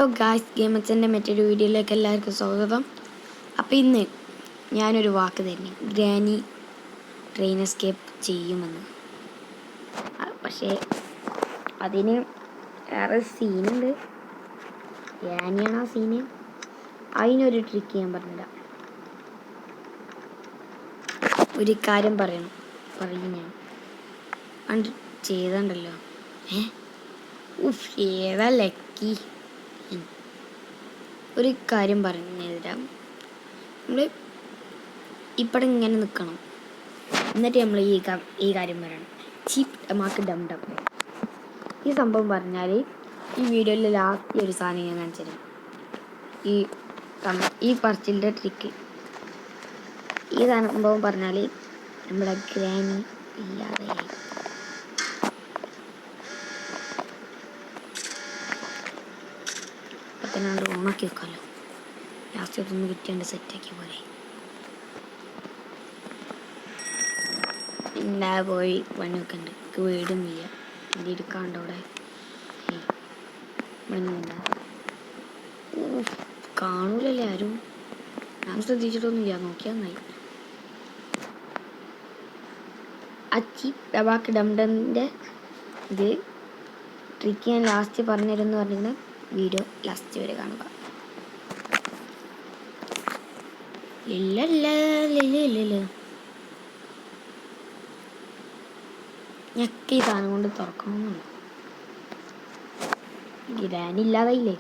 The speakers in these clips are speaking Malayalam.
അപ്പോൾ ഗായ്സ് ഗെയിമച്ചൻ്റെ മറ്റൊരു വീഡിയോയിലേക്ക് എല്ലാവർക്കും സ്വാഗതം. അപ്പോൾ ഇന്ന് ഞാനൊരു വാക്ക് തരുന്നു, ഗ്രാനി ട്രെയിൻ എസ്കേപ്പ് ചെയ്യുമെന്ന്. പക്ഷേ അതിന് വേറെ സീനുണ്ട്. ഗ്രാനിയാണ് ആ സീന്. അതിനൊരു ട്രിക്ക് ഞാൻ പറഞ്ഞില്ല. ഒരു കാര്യം പറയും ഞാൻ കണ്ട് ചെയ്തണ്ടല്ലോ. ഏതാ ലക്കി. ഒരു കാര്യം പറഞ്ഞുതരാം. നമ്മൾ ഇവിടെ ഇങ്ങനെ നിൽക്കണം, എന്നിട്ട് നമ്മൾ ഈ കാര്യം പറയണം, ചീപ്പ് ടമാക്ക് ഡം ഡം. ഈ സംഭവം പറഞ്ഞാൽ ഈ വീഡിയോയിൽ ലാസ്റ്റ് ഒരു സാധനം ഞാൻ കാണിച്ചു തരാം. ഈ പറച്ചിലിൻ്റെ ട്രിക്ക്. ഈ സംഭവം പറഞ്ഞാൽ നമ്മുടെ ഗ്രാനി ഇല്ലാതെയായി. അപ്പത്തന്നെ ഓണാക്കി വെക്കാമല്ലോ. ലാസ്റ്റ് അതൊന്ന് കിട്ടിയാണ്ട് സെറ്റാക്കിയ പോലെ. പിന്നെ പോയി പണി വെക്കണ്ട്. എനിക്ക് വീടൊന്നുമില്ല. ഇത് എടുക്കാണ്ട് അവിടെ കാണൂലല്ലേ ആരും. ഞാൻ ശ്രദ്ധിച്ചിട്ടൊന്നുമില്ല. നോക്കിയാൽ നന്നായി. അച്ചി ഡബാക്ക് ഡംഡൻ്റെ ഇത് ട്രിക്ക് ഞാൻ ലാസ്റ്റ് പറഞ്ഞിരുന്നു പറഞ്ഞിരുന്ന വീഡിയോ ലാസ്റ്റ് വരെ കാണുക. ഞെക്കി സാധനം കൊണ്ട് തുറക്കണമെന്നുണ്ട്. ഗ്രാനി ഇല്ലാതായില്ലേ.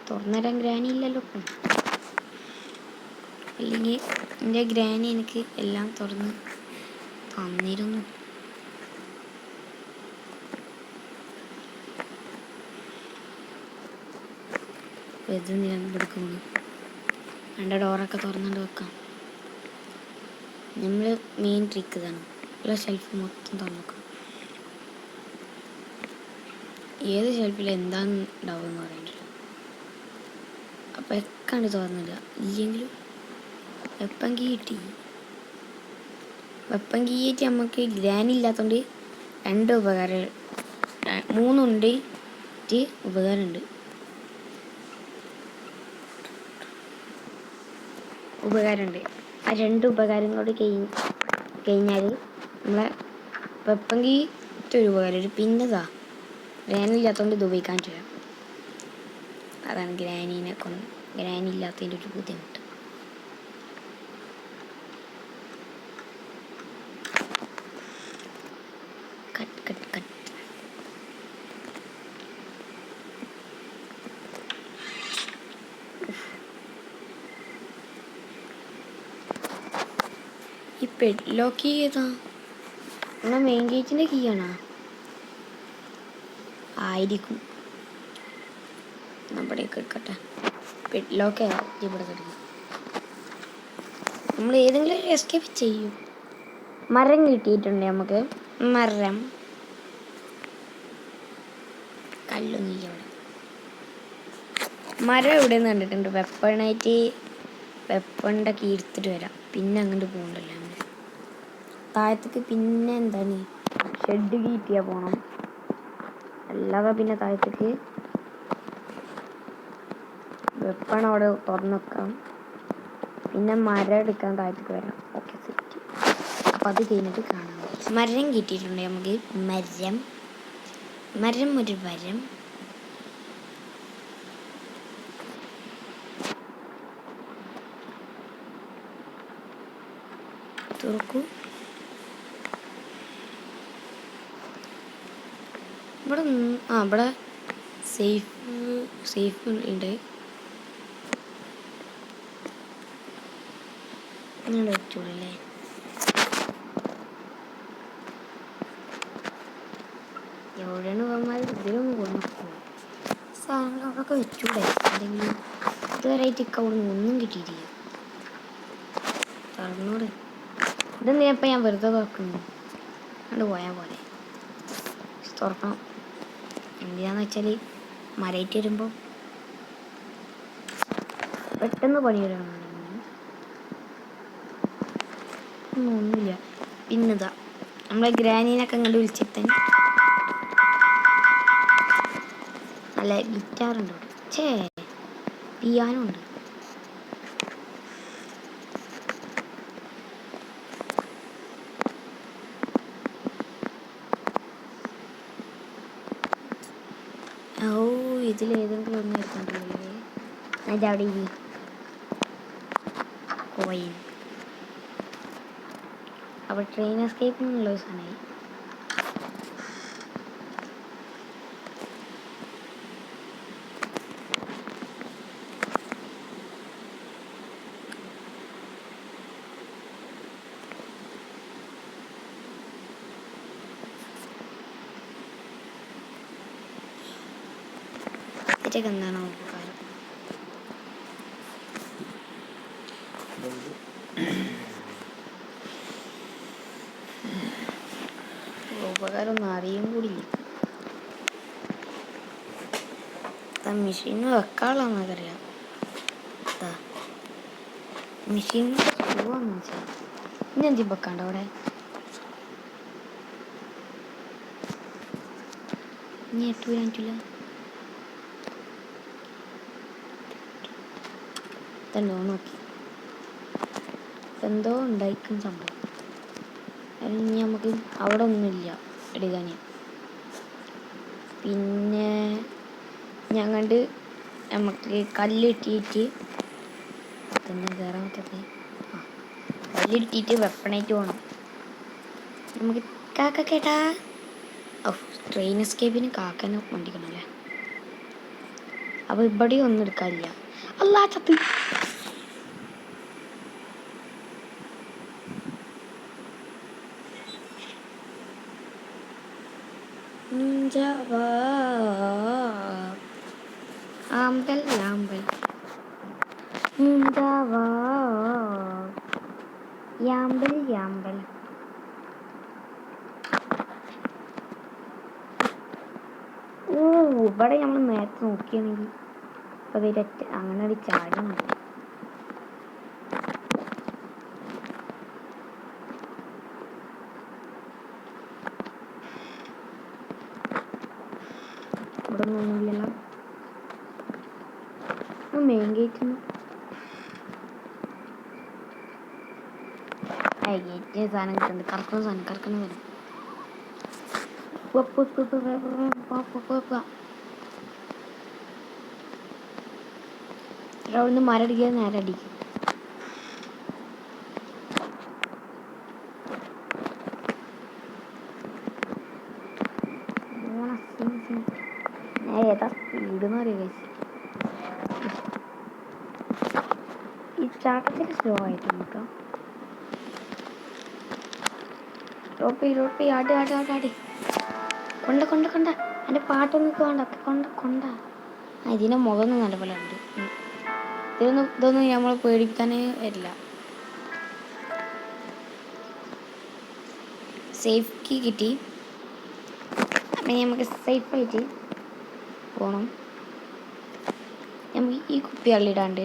തുറന്നുതരാൻ ഗ്രാനി ഇല്ലല്ലോ. അല്ലെങ്കിൽ എൻ്റെ ഗ്രാനി എനിക്ക് എല്ലാം തുറന്ന് തന്നിരുന്നു. ഇത് നിലമ്പെടുക്കുന്നു. എൻ്റെ ഡോറൊക്കെ തുറന്നുകൊണ്ട് വെക്കാം. നമ്മൾ മെയിൻ ട്രിക്ക് ഇതാണ്. ഉള്ള ഷെൽഫ് മൊത്തം തുറന്നു വെക്കാം. ഏത് ഷെൽഫിൽ എന്താന്ന് ഉണ്ടാവുമെന്ന് പറയണ്ടല്ലോ. അപ്പം എക്കാണ്ട് തുറന്നില്ല. ഇല്ലെങ്കിലും വെപ്പൻ കീ കിട്ടി. വെപ്പൻ കീ ആയിട്ട് നമുക്ക് ഗ്രാനി ഇല്ലാത്തതുകൊണ്ട് രണ്ട് ഉപകാരം, മൂന്നുണ്ട് ഉപകാരമുണ്ട്. ആ രണ്ട് ഉപകാരങ്ങളോട് കഴിഞ്ഞാൽ നമ്മളെ വെപ്പൻ കീ ഒരു ഉപകാരം. ഒരു പിന്നതാ ഗ്രാനി ഇല്ലാത്തതുകൊണ്ട് ഇത് ഉപയോഗിക്കാൻ പറ്റില്ല. അതാണ് ഗ്രാനി ഇല്ലാത്തതിൻ്റെ ഒരു ബുദ്ധിമുട്ട്. കട്ട് ഈ പെഡ്ലോക്ക് കീ ഏതാ? നമ്മളെ മെയിൻ ഗേറ്റിൻ്റെ കീ ആണോ? ആയിരിക്കും. ഇവിടെയൊക്കെ എടുക്കട്ടെ. പെഡ്ലോക്ക് ഇവിടെ കിടക്കും. നമ്മൾ ഏതെങ്കിലും ഒരു എസ്കേപ്പ് ചെയ്യും. മരം കിട്ടിയിട്ടുണ്ട് നമുക്ക്. കല്ലൊന്നുമില്ല ഇവിടെ. മരം ഇവിടെ നിന്ന് കണ്ടിട്ടുണ്ട്. വെപ്പണിൻ്റെ കീ എടുത്തിട്ട് വരാം. പിന്നെ അങ്ങോട്ട് പോകണ്ടല്ലോ. താഴത്തേക്ക് പിന്നെ എന്താണ് ഷെഡ് കീറ്റിയാ പോകണം. അല്ലാതെ പിന്നെ താഴത്തേക്ക് വെപ്പൺ അവിടെ തുറന്നു വെക്കാം. പിന്നെ മരം എടുക്കാൻ താഴത്തേക്ക് വരാം. Okay, set. അപ്പം അത് കഴിഞ്ഞിട്ട് കാണാം. മരം കിട്ടിയിട്ടുണ്ട് നമുക്ക്. മരം ഒരു വരം. തുറക്കൂ. ഇവിടെ സേഫ് ഉണ്ട്. അങ്ങനെ വെച്ചോളല്ലേ. എവിടെയാണ് പോകാൻ ഇതിലൊന്നും കൊണ്ടുപോകും. സാധനങ്ങൾ അവിടെയൊക്കെ വെച്ചൂടെ. എന്തെങ്കിലും ഇതുവരെയായിട്ട് അവിടെ നിന്ന് ഒന്നും കിട്ടിയിട്ടില്ല. തുറന്നോട്. ഇതെന്തിനപ്പം ഞാൻ വെറുതെ തുറക്കുന്നു. അതുകൊണ്ട് പോയാൽ പോലെ തുറക്കണം. എന്തിനാന്ന് വെച്ചാൽ മരയിട്ട് വരുമ്പോൾ പെട്ടെന്ന് പണി വരണം. ഒന്നുമില്ല. പിന്നെതാ നമ്മളെ ഗ്രാനീനൊക്കെ അങ്ങോട്ട് വിളിച്ചിട്ട് അല്ല ഗിറ്റാറുണ്ട് ഇവിടെ. ചേ പിയാനോ ഉണ്ട്. ഓ ഇതിലേതെങ്കിലും ഒന്ന് എടുക്കണ്ടല്ലേ. അതിൻ്റെ അവിടെ ഇരി കോയിൻ. അപ്പോൾ ട്രെയിൻ എസ്കേപ്പിനുള്ള ഒരു സാധനമായി. ഇതിൻ്റെയൊക്കെ എന്താണോ ഉപകാരം? ഉപകാരം ഒന്നും അറിയും കൂടിയില്ല. മെഷീന് വെക്കാനുള്ളതെന്നറിയാം. മെഷീനിൽ പോവാന്ന് വെച്ചാൽ ഇനി എന്തി വെക്കാണ്ട് അവിടെ ഇനി എട്ട് വരാൻ പറ്റില്ല. തന്നെ നോക്കി എന്തോ ഉണ്ടായിരിക്കും സംഭവം. ഇനി നമുക്ക് അവിടെ ഒന്നുമില്ല എടുക്കാൻ. പിന്നെ ഞങ്ങണ്ട് നമുക്ക് കല്ലിട്ടിട്ട് തന്നെ കയറാൻ പറ്റത്തേ. കല്ലിട്ടിട്ട് വെപ്പണായിട്ട് പോകണം നമുക്ക്. കാക്ക കേട്ടാ ട്രെയിൻ എസ്കേപ്പിന് കാക്കനെ വണ്ടിക്കണല്ലേ. അപ്പോൾ ഇവിടെ ഒന്നും എടുക്കാനില്ല. അല്ലാ ചത്ത്. ആമ്പൽ യാമ്പൽ യാമ്പൽ യാമ്പൽ. ഓ ഇവിടെ നമ്മൾ നേരത്തെ നോക്കിയാണെങ്കിൽ അപ്പോൾ അതിരറ്റ് അങ്ങനെ ഒരു ചാടും. ഇവിടെ ഒന്നുമില്ലല്ലോ. മെയിൻ ഗേറ്റ് ഗേറ്റ് സാധനം കിട്ടുന്നുണ്ട്. കറക്കുന്ന സാധനം അവിടുന്ന് മരടിക്കുക നേരെ അടിക്കും. ഏതാ സ്പീഡ് എന്ന് പറയുക. ഈ ചാട്ടത്തിൽ സ്ലോ ആയിട്ട് നോക്കാം. റോപ്പി ആടി കൊണ്ട എൻ്റെ പാട്ടൊന്നും കൊണ്ട. ഇതിൻ്റെ മുഖമൊന്നും നല്ല പോലെ ഉണ്ട്. ഇതൊന്നും നമ്മൾ പേടിക്കാനേ വരില്ല. സേഫ് കീ കിട്ടി. അപ്പം നമുക്ക് സേഫായിട്ട് പോകണം. നമുക്ക് ഈ കുപ്പി അള്ളിടാണ്ട്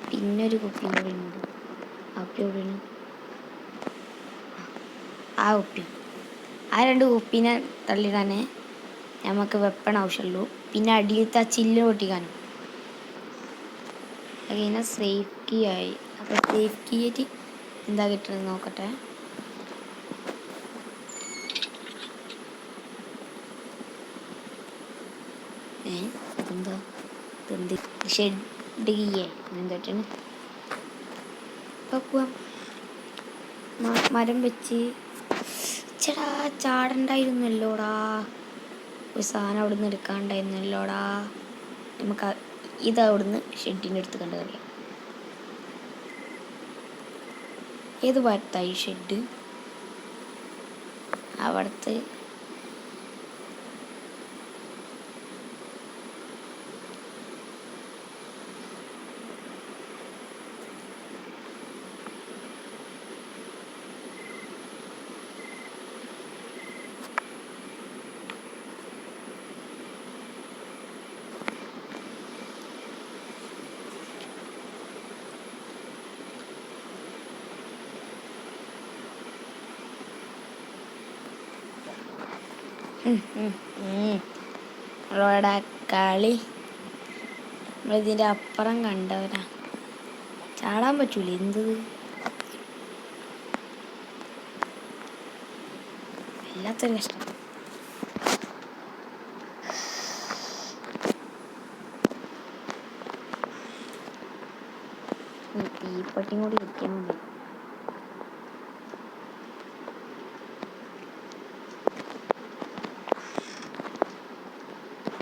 പിന്നെ ഒരു കുപ്പി കൂടി ഉണ്ട്. ആ കുപ്പി എവിടെയാണ്? ആ കുപ്പി. ആ രണ്ട് കുപ്പീനെ തള്ളിടാനേ നമുക്ക് വെപ്പൺ ആവശ്യമുള്ളൂ. പിന്നെ അടിയിലത്തെ ആ ചില്ല് പൊട്ടിക്കാനും. അങ്ങനെ സേഫ് കീ ആയി. അപ്പോൾ സേഫ് കീ ആയിട്ട് എന്താ കിട്ടുന്നത് നോക്കട്ടെ. എന്താ ഷെഡ് കീയേ എന്തൊട്ടാണ്. ഇപ്പോൾ പോവാം. മരം വെച്ച് ചേടാ ചാടണ്ടായിരുന്നല്ലോടാ. ഒരു സാധനം അവിടെ നിന്ന് എടുക്കാണ്ടായിരുന്നല്ലോടാ. നമുക്ക് ഇത് അവിടുന്ന് ഷെഡിൻ്റെ അടുത്ത് കണ്ടു കറിയാം. ഏത് ഭാഗത്തായി ഷെഡ്? അവിടുത്തെ നമ്മളോടെ കളി നമ്മളിതിൻ്റെ അപ്പുറം കണ്ടവരാ. ചാടാൻ പറ്റൂല എന്ത് വല്ലാത്തൊരു കഷ്ടം. തീപ്പട്ടിയും കൂടി കിട്ടിയാൽ മതി.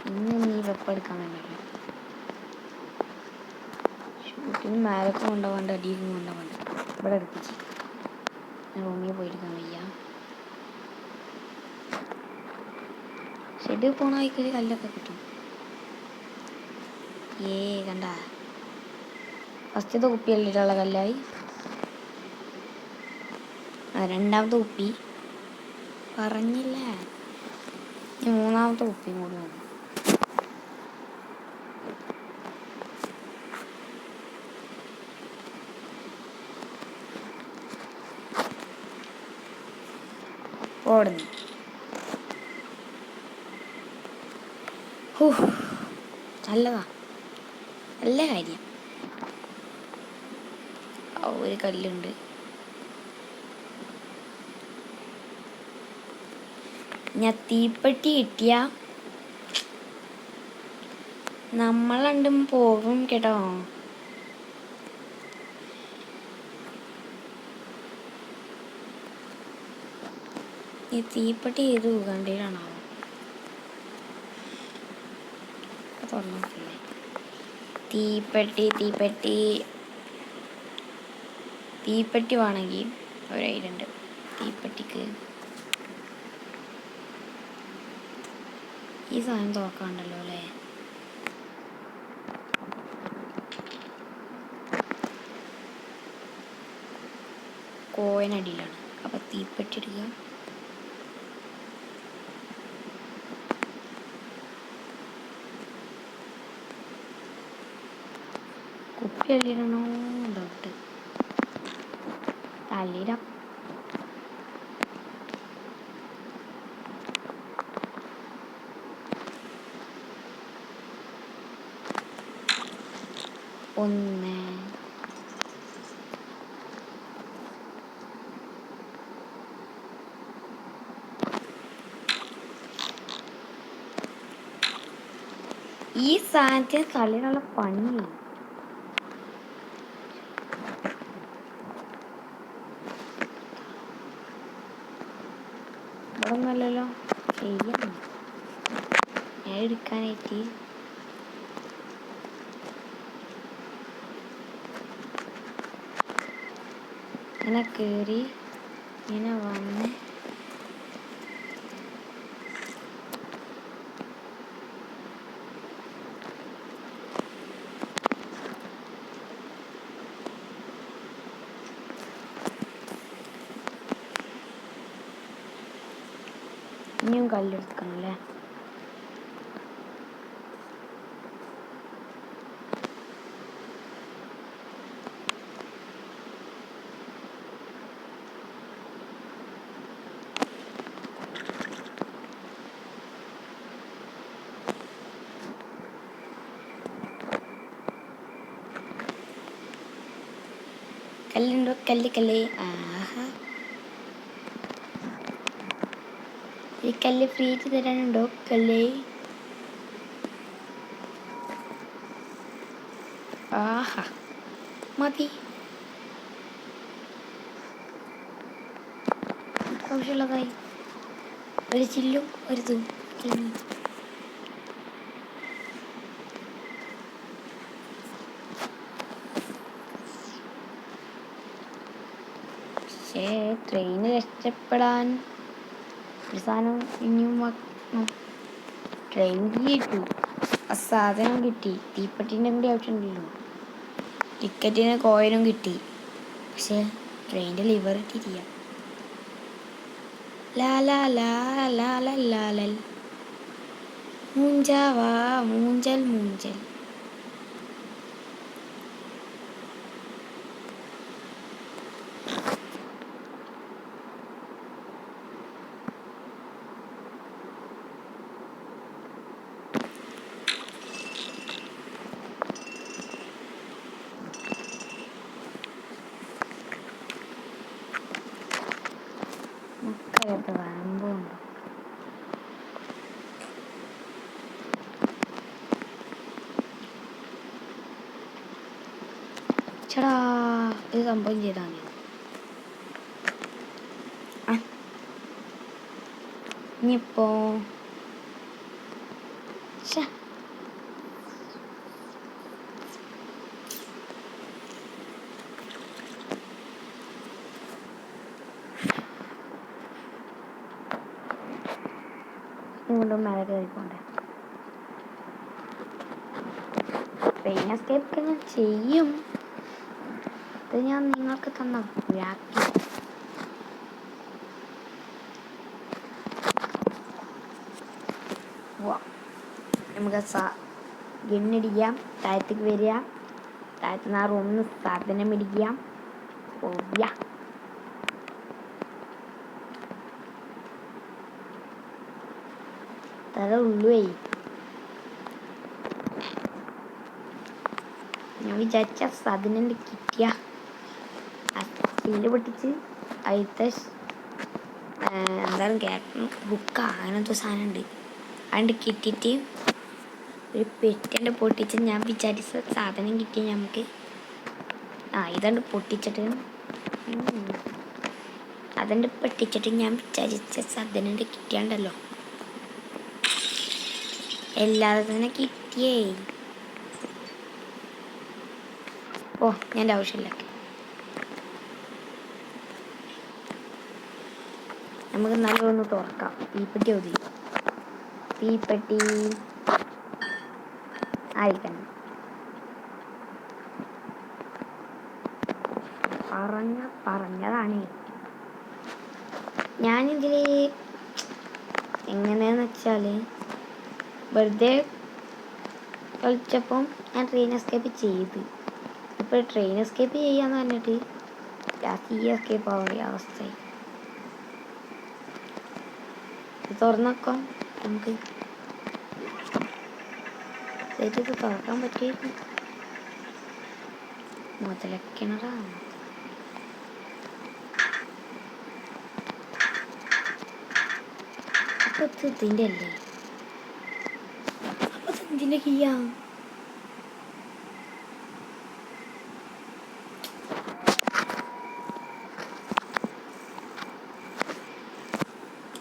ഇന്ന് നീ വെപ്പം എടുക്കാൻ വേണ്ടല്ലോ. ഷൂട്ടിന് മേലൊക്കെ കൊണ്ടുപോകണ്ട, അടിയിലും കൊണ്ടുപോകണ്ട. ഇവിടെ എടുപ്പിച്ച് റൂമിൽ പോയിരിക്കാൻ വയ്യ. ഷെഡ് പോണ വഴിക്കൊരു കല്ലൊക്കെ കിട്ടും. കണ്ട ഫസ്റ്റത്തെ കുപ്പി അല്ലിട്ടുള്ള കല്ലായി. രണ്ടാമത്തെ കുപ്പി പറഞ്ഞില്ല. മൂന്നാമത്തെ കുപ്പിയും കൂടി മതി. ഓടുന്നു. നല്ലതാ, നല്ല കാര്യം. ഒരു കല്ലുണ്ട്. ഞാൻ തീപ്പെട്ടി കിട്ടിയ നമ്മൾ രണ്ടും പോകും കേട്ടോ. ഈ തീപ്പെട്ടി ഏത് ഉഗാണ്ടയിലാണോ തുറന്നിട്ടില്ലേ? തീപ്പെട്ടി തീപ്പെട്ടി തീപ്പെട്ടി വേണമെങ്കിൽ ഒരയിലുണ്ട്. തീപ്പെട്ടിക്ക് ഈ സാധനം തുറക്കാണ്ടല്ലോ അല്ലേ? കോയിനടിയിലാണ്. അപ്പം തീപ്പെട്ടി എടുക്കുക. കുപ്പി അള്ളിടണോ ഡൗട്ട്. തള്ളിയിടാം. ഒന്ന് ഈ സാധനത്തിന് തള്ളിയിടാനുള്ള പണി. ഇവിടെ ഒന്നല്ലല്ലോ ചെയ്യണം. ഞാൻ എടുക്കാനായിട്ട് ഇങ്ങനെ കയറി ഇങ്ങനെ വന്ന് ഇനിയും കല്ലെടുക്കണല്ലേ? കല്ലുണ്ടോ? കല്ല്. ആഹാ, ഈ കല്ല് ഫ്രീ ആയിട്ട് തരാനുണ്ടോ? കല്ല്. ആഹാ മതി. ആവശ്യമുള്ളതായി ഒരു ചില്ലും ഒരു തൂം കഴിഞ്ഞു. പക്ഷേ ട്രെയിന് രക്ഷപ്പെടാൻ ഒരു സാധനം ഇനിയും ട്രെയിൻ കിട്ടി. ആ സാധനം കിട്ടി. തീപ്പെട്ടിൻ്റെ കൂടി ആവശ്യമുണ്ടല്ലോ. ടിക്കറ്റിന് കോയിനും കിട്ടി. പക്ഷെ ട്രെയിനിൻ്റെ ലിവർ കിട്ടിയില്ല. ലാലാലാലാലൽ മൂഞ്ചാവാ മൂഞ്ചൽ മൂഞ്ചൽ. ചേടാ ഇത് സംഭവം ചെയ്താൽ മതി. ഇനിയിപ്പോ വീണ്ടും മേലെ കയറിപ്പോണ്ടേ. ട്രെയിൻ എസ്കേപ്പ് ഞാൻ ചെയ്യും. ഇത് ഞാൻ നിങ്ങൾക്ക് തന്ന വ്യാപ്തി. നമുക്ക് ഗണ്ണടിക്കാം, താഴത്തേക്ക് വരിക, താഴത്ത് നിന്ന് ആ റൂമിൽ സാധനം ഇടിക്കാം. ഓ തല ഉള്ളുവേ. ഞാൻ വിചാരിച്ച സാധനം കിട്ടിയ ആ സ്കില്ല് പൊട്ടിച്ച് അതിലത്തെ എന്തായാലും കേട്ടണം ബുക്കാ അങ്ങനത്തെ സാധനം ഉണ്ട്. അതുകൊണ്ട് കിട്ടിയിട്ട് ഒരു പെട്ടിൻ്റെ പൊട്ടിച്ച് ഞാൻ വിചാരിച്ച സാധനം കിട്ടി നമുക്ക്. ഇതുണ്ട് പൊട്ടിച്ചിട്ട് അതുകൊണ്ട് പൊട്ടിച്ചിട്ട് ഞാൻ വിചാരിച്ച സാധനം കിട്ടിയാണ്ടല്ലോ. എല്ലാവരും തന്നെ കിട്ടിയേ. ഞാൻ ആവശ്യമില്ല. നമുക്ക് നല്ലൊന്ന് തുറക്കാം. തീപ്പെട്ടി ഒതി തീപ്പെട്ടി ആയിരിക്കണം. പറഞ്ഞതാണ് ഞാനിതിൽ എങ്ങനെയാന്ന് വെച്ചാൽ വെറുതെ കളിച്ചപ്പം ഞാൻ ട്രെയിൻ എസ്കേപ്പ് ചെയ്ത്. ഇപ്പോൾ ട്രെയിൻ എസ്കേപ്പ് ചെയ്യാന്ന് പറഞ്ഞിട്ട് ലാസ്റ്റ് ഈ എസ്കേപ്പ് ആവേണ്ട അവസ്ഥയായി. തുറന്നേക്കാം നമുക്ക്. ഇത് തുറക്കാൻ പറ്റിയിരുന്നു. മുതലക്കിണറാ. അപ്പൊ ഇതിൻ്റെ അല്ലേ? അപ്പൊ ഇതിൻ്റെ കീയാ.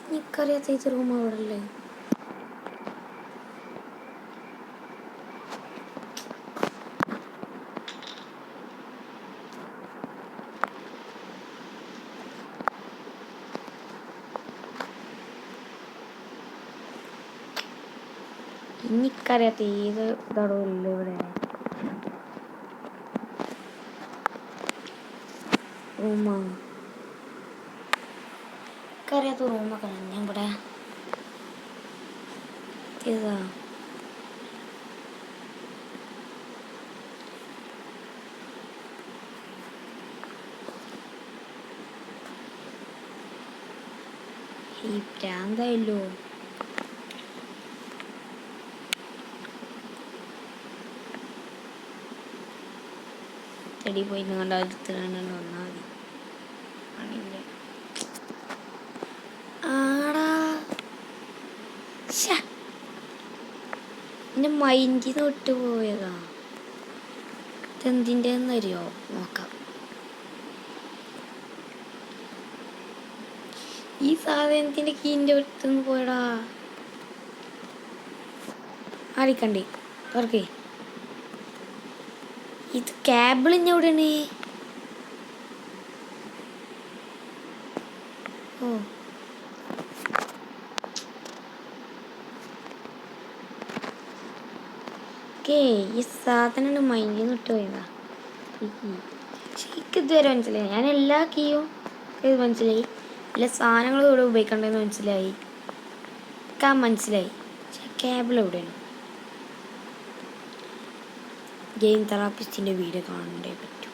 എനിക്കറിയാത്ത ഇത് റൂം അവിടെ അല്ലേ? എനിക്കറിയാത്ത ഏത് ഇതടവില്ല ഇവിടെ റൂമാ. എനിക്കറിയാത്ത റൂമൊക്കെ ഞാൻ ഇവിടെ ചെയ്താ. ഈ പ്രാന്തായല്ലോ. ചെടി പോയി നിങ്ങളുടെ അടുത്ത് വന്നാൽ മതി. ആടാ എൻ്റെ മൈൻഡിൽ നിന്ന് വിട്ടു പോയതാ. ഇതെന്തിൻ്റെന്നറിയോ? നോക്കാം. ഈ സാധനത്തിൻ്റെ കീൻ്റെ അടുത്തുനിന്ന് പോയടാ. ആരിക്കണ്ടേ തുറക്കേ. ഇത് കേബിളിൻ്റെ എവിടെയാണ്? ഈ സാധനം മൈൻഡിൽ നിന്ന് ഇട്ട് പോയതാ. എനിക്ക് ഇതുവരെ മനസ്സിലായി. ഞാൻ എല്ലാ കീയും ഇത് മനസ്സിലായി. എല്ലാ സാധനങ്ങളും ഇവിടെ ഉപയോഗിക്കണ്ടെന്ന് മനസ്സിലായി. മനസ്സിലായി. പക്ഷെ കേബിൾ എവിടെയാണ്? ഗെയിം തെറാപ്പിസ്റ്റിൻ്റെ വീഡിയോ കാണണ്ടേ പറ്റൂ.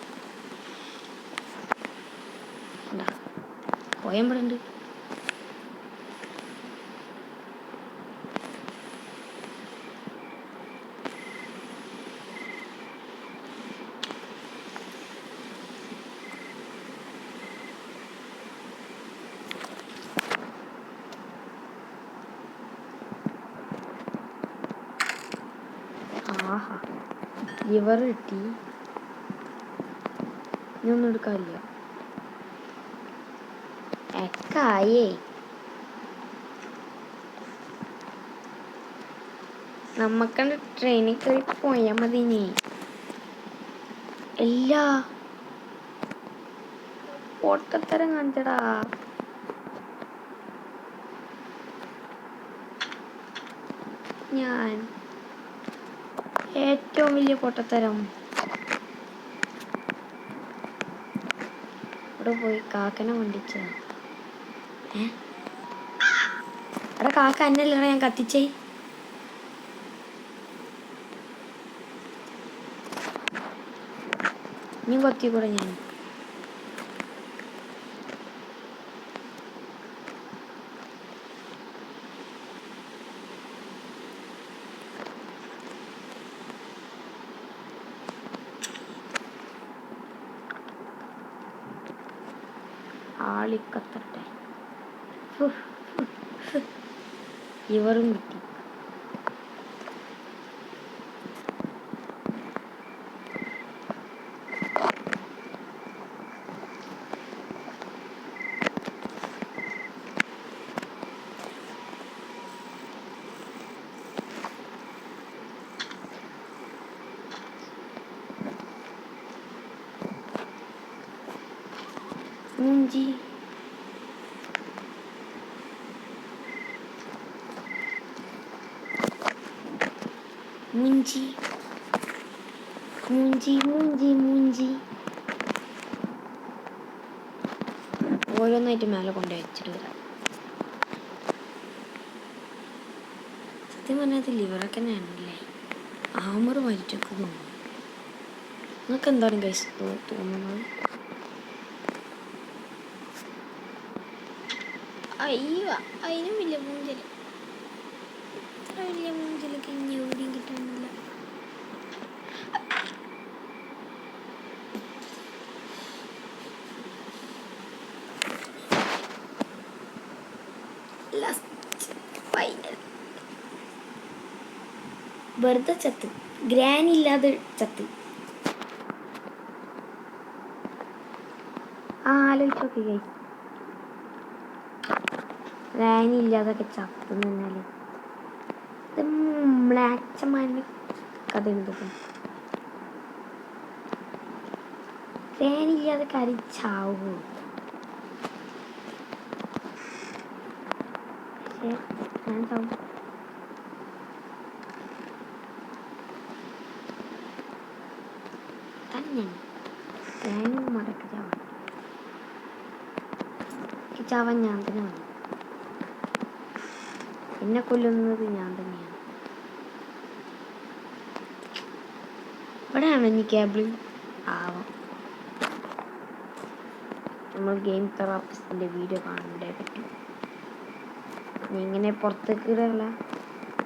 പോയമ്പടുണ്ട്. ലിവർ കിട്ടി. ഇനി ഒന്നും എടുക്കാനില്ല. എക്കായേ നമ്മക്കണ്ട് ട്രെയിനിൽ കയറി പോയാൽ മതി. നീ എല്ലാ പൊട്ടത്തരം കാണിച്ചടാ. ഞാൻ ഏറ്റവും വലിയ പൊട്ടത്തരം. ഇവിടെ പോയി കാക്കനെ വണ്ടിച്ചതാ. എടാ കാക്ക എന്നല്ലടാ ഞാൻ കത്തിച്ചേ. ഇനി കൊത്തിക്കൂടെ ഞാൻ. ആളിക്കത്തട്ടെ. ഇവരും കിട്ടി. മൂഞ്ചി മൂഞ്ചി മൂഞ്ചി മൂഞ്ചി മൂഞ്ചി. ഓരോന്നായിട്ട് മേലെ കൊണ്ട് വെച്ചിട്ട് വരാം. സത്യം പറഞ്ഞത് ലിവറൊക്കെ തന്നെയാണല്ലേ. ആമർ മരിച്ചൊക്കെ തോന്നുന്നു. നിങ്ങൾക്ക് എന്താണ് ഗൈസ് തോന്നുന്നത്? അയ്യോ അതിനും വലിയ മൂഞ്ചല്. ഇത്ര വലിയ മൂഞ്ചലൊക്കെ ഇനി എവിടെയും കിട്ടാനില്ല. വെറുതെ ചത്ത്. ഗ്രാനി ഇല്ലാതെ ചത്ത്. ആലോചിച്ചോക്കെ ഗൈസ്, ഗ്രാനി ഇല്ലാതൊക്കെ ചത്ത് നിന്നാല് ഇത് മ്ലാച്ചമാൻ്റെ കഥ എന്തൊക്കെ. ഗ്രാനി ഇല്ലാതെ കാര്യം ചാവൂ. പക്ഷേ ഞാൻ ചാവും. തന്നെ ഗ്രാനി മടക്കി ചാവാൻ. ചാവാൻ ഞാൻ തന്നെ വന്നു. എന്നെ കൊല്ലുന്നത് ഞാൻ തന്നെയാണ്. ഇവിടെയാണ് ഇനി കേബിൾ ആവാം. നമ്മൾ ഗെയിം തെറാപ്പിസ്റ്റിൻ്റെ വീഡിയോ കാണണ്ടേ പറ്റും. ഇങ്ങനെ പുറത്തേക്കുള്ള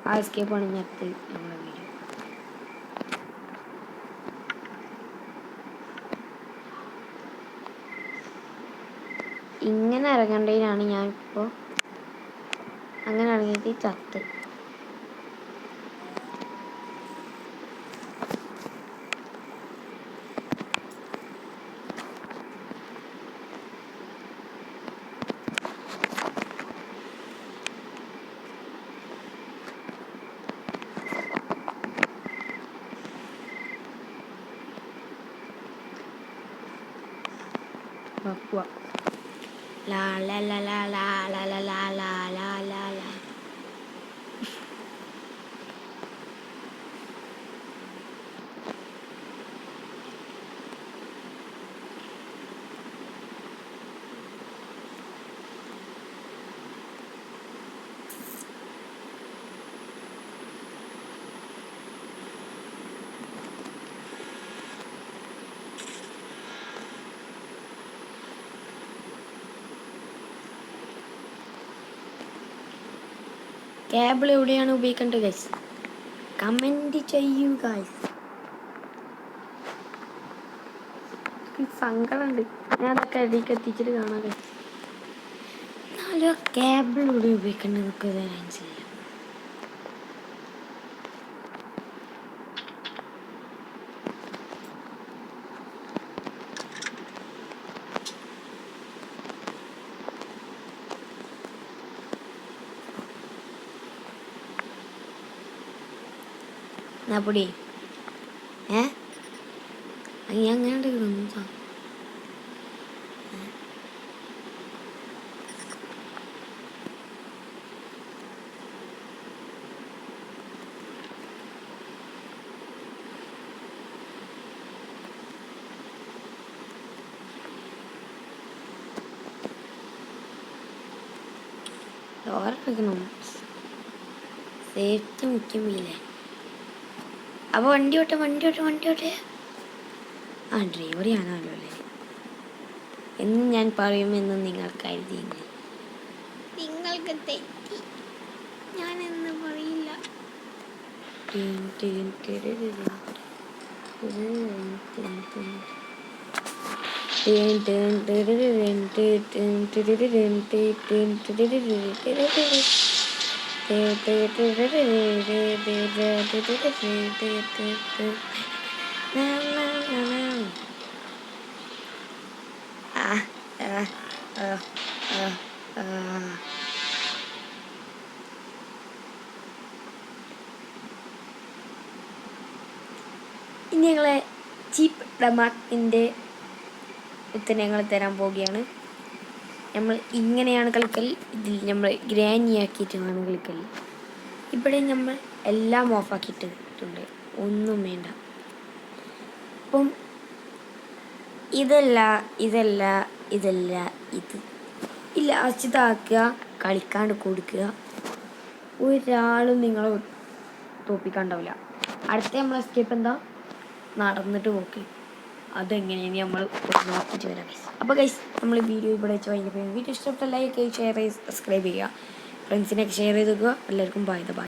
ആ എസ്കേപ്പ് ആണ് ഞെടുത്ത് നമ്മുടെ വീഡിയോ. ഇങ്ങനെ ഇറങ്ങേണ്ടതിനാണ് ഞാൻ ഇപ്പോൾ അങ്ങനെ ഇറങ്ങിയിട്ട് ചത്ത്. ലാ ലാ ലാ ലാ ലാ ലാ ലാ ലാ ലാ ലാ ലാ ലാ. കേബിൾ എവിടെയാണ് ഉപയോഗിക്കേണ്ടത് ഗൈസ്? കമൻറ്റ് ചെയ്യൂ ഗൈസ്. സങ്കടമുണ്ട്. ഞാൻ അതൊക്കെ ഇടയ്ക്ക് എത്തിച്ചിട്ട് കാണാം ഗൈസ്. എന്നാലും കേബിൾ എവിടെ ഉപയോഗിക്കേണ്ടതൊക്കെ മനസ്സിലായി. എന്നാ പൊടി അങ്ങനെ തോന്നുന്നു. ഓർക്കണം സേഫ്റ്റി മുഖ്യമല്ലേ. അപ്പോൾ വണ്ടി ഓട്ടെ ആ ഡ്രൈവർ ഞാനാണല്ലോ അല്ലേ എന്ന് ഞാൻ പറയുമെന്ന് നിങ്ങൾ കരുതിയെങ്കിൽ നിങ്ങൾക്ക് തെറ്റി. ഞാനെന്ന് പറയില്ല. ഇനി ഞങ്ങളെ ചീപ്പ് ഡമാക്കിൻ്റെ ഉത്തരം ഞങ്ങൾ തരാൻ പോവുകയാണ്. നമ്മൾ ഇങ്ങനെയാണ് കളിക്കൽ. ഇതിൽ നമ്മൾ ഗ്രാനി ആക്കിയിട്ട് വേണം കളിക്കൽ. ഇവിടെ നമ്മൾ എല്ലാം ഓഫാക്കിയിട്ടുണ്ട്, ഒന്നും വേണ്ട. അപ്പം ഇത് ഈ ലാസ്റ്റ് താക്കുക, കളിക്കാണ്ട് കൊടുക്കുക. ഒരാളും നിങ്ങളെ തോപ്പിക്കാണ്ടാവില്ല. അടുത്ത നമ്മൾ എസ്കേപ്പ് എന്താ, നടന്നിട്ട് പോക്ക്. അതെങ്ങനെയാണ് നമ്മൾ നോക്കിയിട്ട് വരാം. അപ്പോൾ ഗൈസ് നമ്മൾ വീഡിയോ ഇവിടെ വെച്ച് ഭയങ്കര വീഡിയോ ഇഷ്ടപ്പെട്ട ലൈക്ക് ഷെയർ സബ്സ്ക്രൈബ് ചെയ്യുക, ഫ്രണ്ട്സിനൊക്കെ ഷെയർ ചെയ്ത് വെക്കുക. എല്ലാവർക്കും ബൈ.